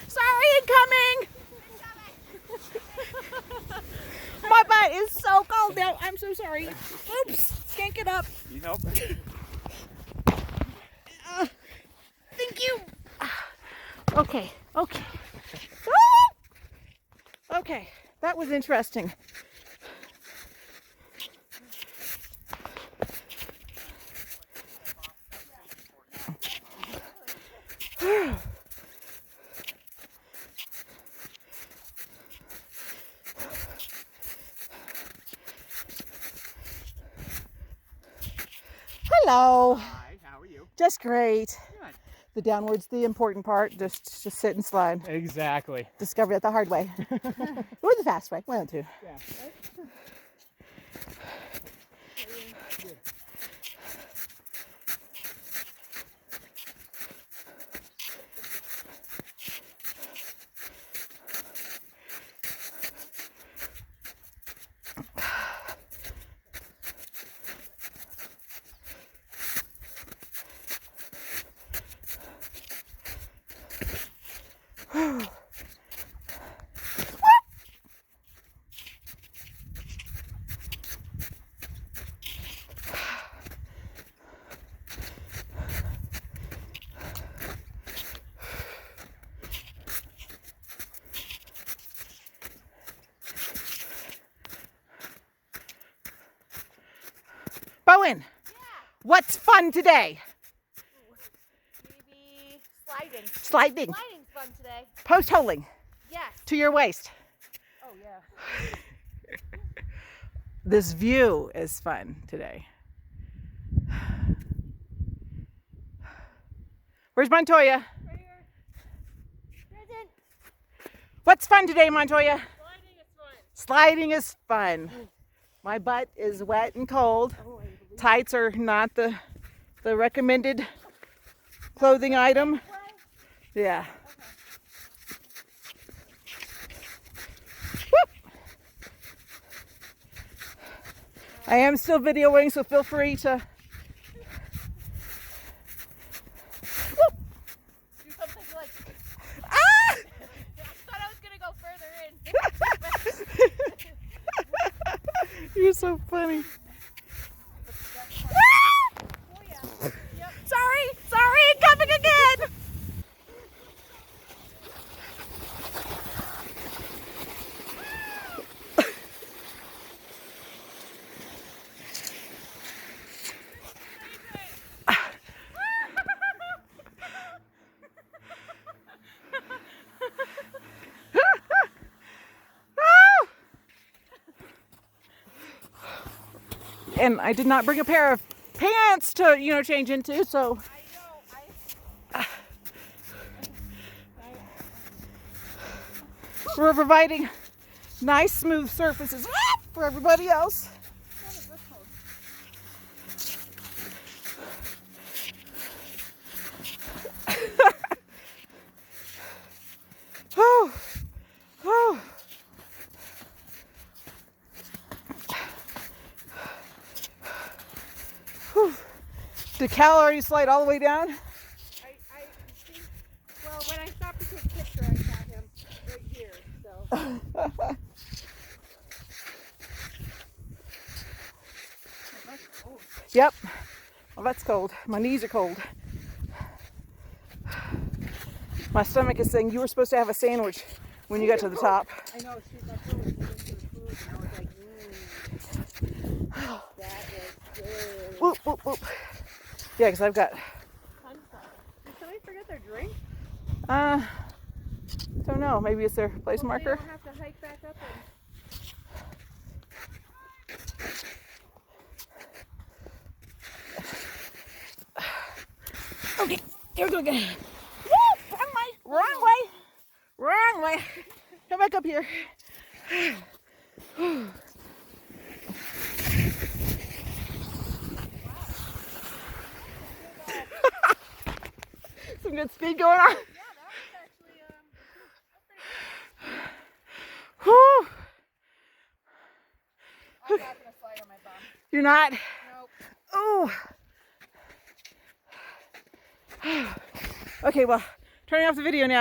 Sorry, incoming. My butt is so cold now. I'm so sorry. Oops, can't get up. You help? Thank you. Okay. Okay, that was interesting. Hello. Hi, how are you? Just great. Good. The downward's the important part. Just sit and slide. Exactly. Discovered it the hard way. Or the fast way. One of the two. Yeah. Bowen, Yeah. what's fun today? Maybe sliding. Sliding. Sliding's fun today. Post holing Yes. to your waist. Oh yeah. This view is fun today. Where's Montoya? Right here. Present. What's fun today, Montoya? Sliding is fun. Sliding is fun. My butt is wet and cold. Tights are not the recommended clothing item. Yeah. Whoop. I am still videoing, so feel free to. Do something like. Ah! I thought I was gonna go further in. You're so funny. Oh yeah. Yep. Sorry, coming again. And I did not bring a pair of pants to, change into, so. I know. We're providing nice, smooth surfaces for everybody else. Oh, oh. Whew. Did Cal already slide all the way down? I think. Well, when I stopped to take a picture, I saw him right here. So. Yep. Well, that's cold. My knees are cold. My stomach is saying you were supposed to have a sandwich when you got to the top. I know. She's like, oh, it's into the food, and I was like, that is good. Whoop, whoop, whoop. Yeah, because I've got. Did somebody forget their drink? Don't know. Maybe it's their place marker. They don't have to hike back up and... Okay, here we go again. Woo! Wrong way. Come back up here. Some good speed going on. Yeah, that was actually Whew. I'm not gonna slide on my bum. You're not? Nope. Oh. Okay, well, turning off the video now.